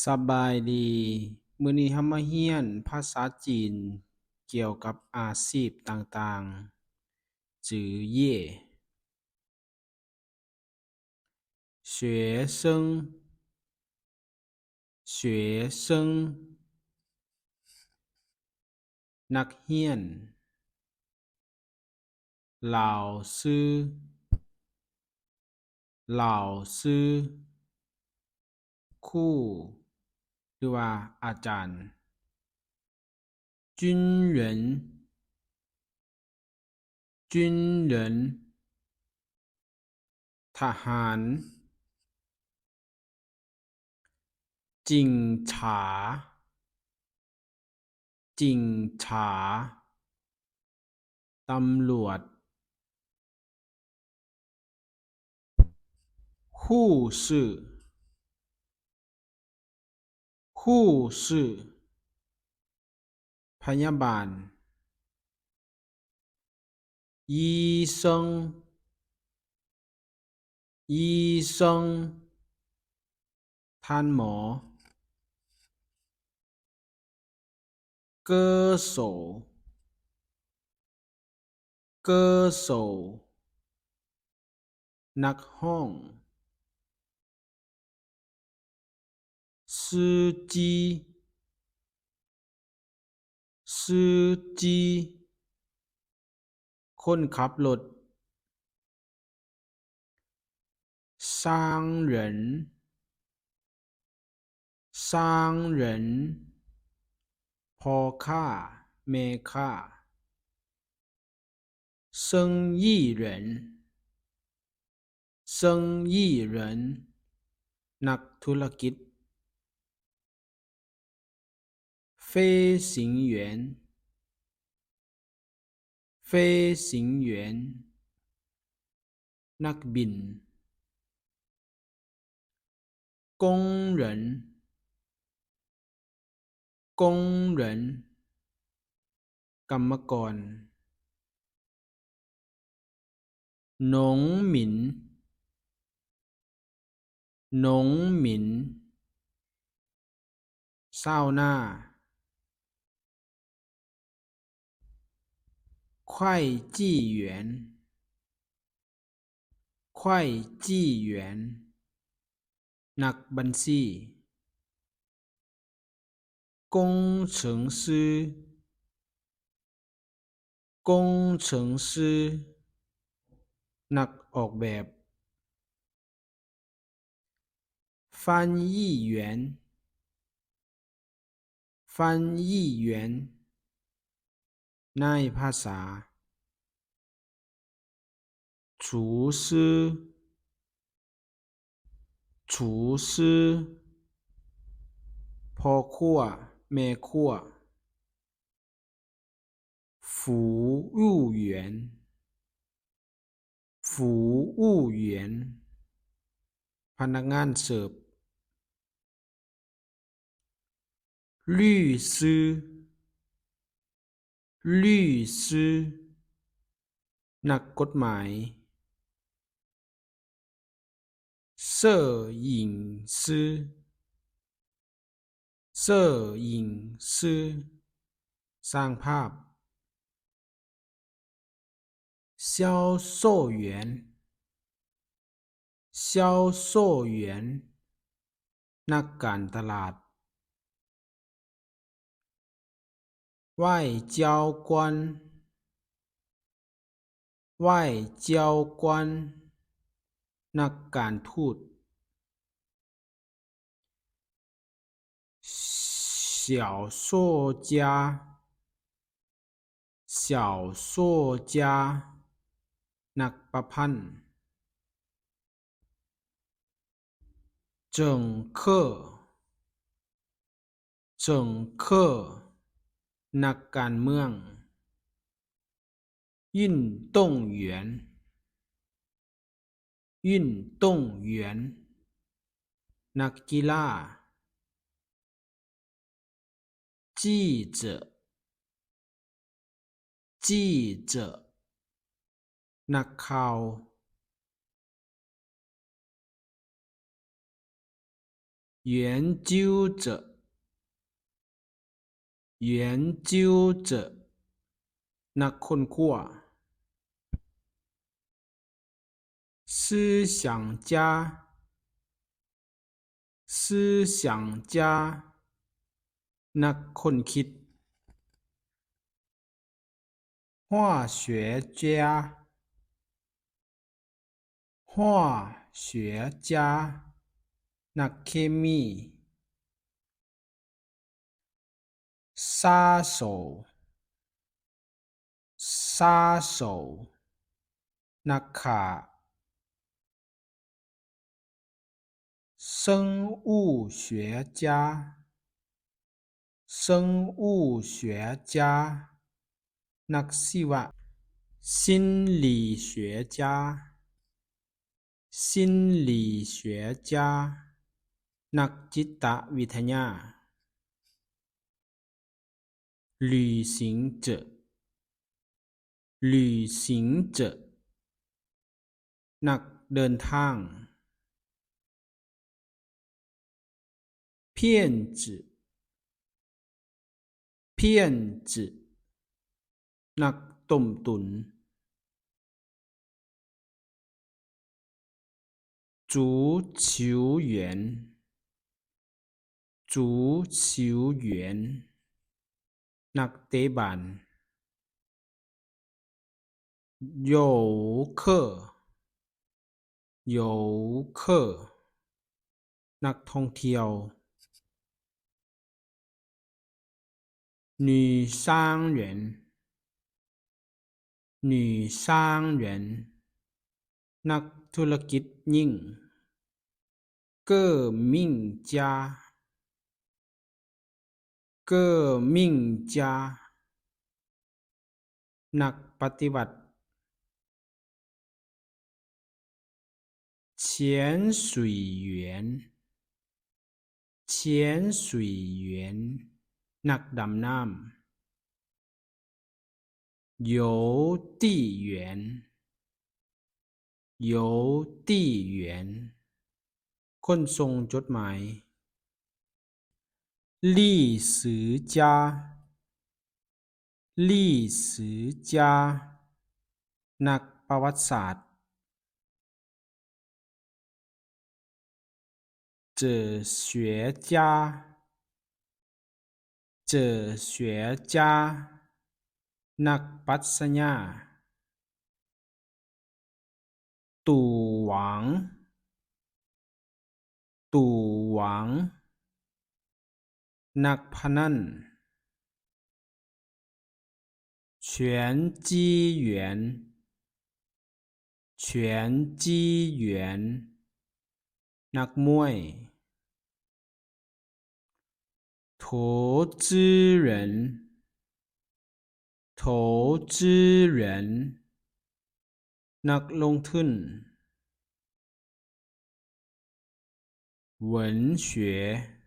สบายดีมื้อนี้เรามาเรียนภาษาจีนเกี่ยวกับอาชีพต่างๆจื่อเย่学生学生นักเรียน老师老师ครูหรือว่าอาจารย์军人军人ทหารจิงฉาจิงฉาตำรวจ护士护士พยาบาล医生医生ท่านหมอ歌手歌手นักร้อง司机司机คนขับรถ商人商人พ่อค้าแม่ค้า生意人生意人นักธุรกิจ飞行员飞行员นักบิน工人工人กรรมกร农民农民ชาวนา会计员会计员นักบัญชี工程师工程师นักออกแบบ翻译员翻译员นายภาษา厨师厨师พ่อครัวแม่ครัว服务员服务员พนักงานเสิร์ฟ律师律师นักกฎหมาย摄影师摄影师สร้างภาพ销售员销售员นักการตลาด外交官外交官นักการทูต小说家小说家นักประพันธ์政客政客นักการเมือง运动员运动员นักกีฬา记者记者นักข่าว研究者研究者นักค้นคว้า思想家思想家นักค้นคิด化学家化学家นักเคมี杀手杀手นักฆ่า生物学家生物学家นักชีวะ心理学家心理学家นักจิตวิทยา旅行者旅行者นักเดินทาง骗子骗子นักต้มตุ๋น足球员足球员นักเตะบอล游客游客นักท่องเที่ยว女商人女商人นักธุรกิจหญิง革命家革命家นักปฏิวัติ潜水员潜水员นักดำน้ำ邮递员邮递员คนส่งจดหมาย历史家历史家นักประวัติศาสตร์哲学家哲学家นักปรัชญา赌王赌王นักพนัน拳击员拳击员นักมวย投资人投资人นักลงทุน文学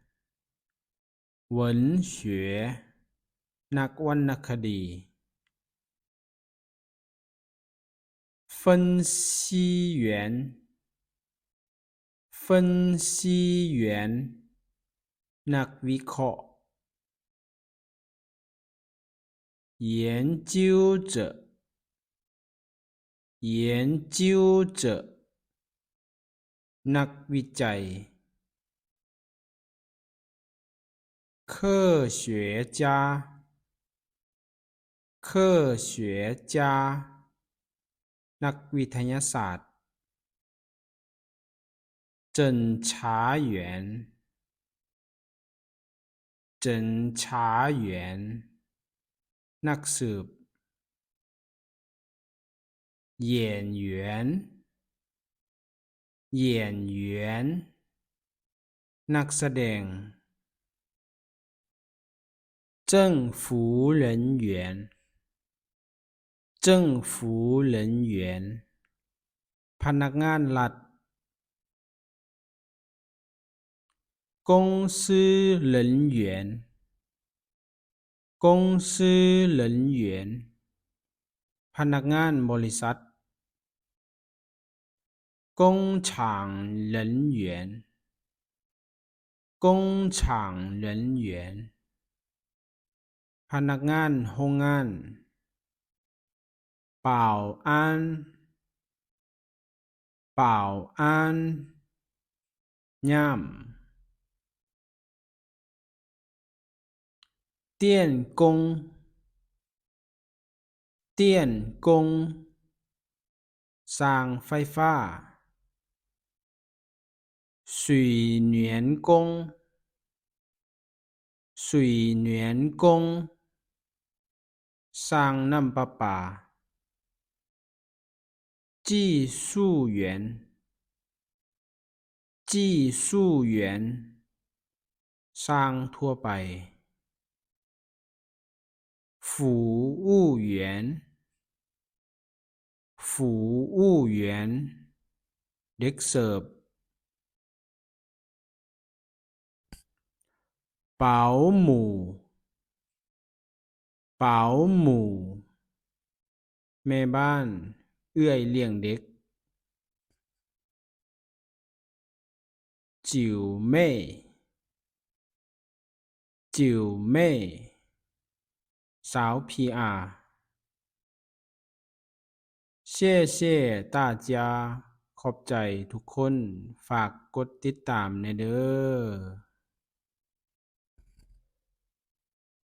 文学นักวรรณคดี分析员分析员นักวิเคราะห์研究者研究者นักวิจัย科学家科学家นักวิทยาศาสตร์侦查员侦查员นักสืบ演员演员นักแสดง政府人员政府人员พนักงานรัฐ公司人员公司人员พนักงานบริษัท工厂人员工厂人员พนักงานโรงงาน保安保安ย่าม电工电工สร้างไฟฟ้า水源工水源工สร้างน้ำประปา技术员技术员สร้างทั่วไป服务员服务员เด็กเสิร์ฟ保姆保姆แม่บ้านเอื้อยเลี้ยงเด็กจิ๋วแม่จิ๋วแม่สาว PR เช่เช่ต้าจาขอบใจทุกคนฝากกดติดตามแน่เด้อ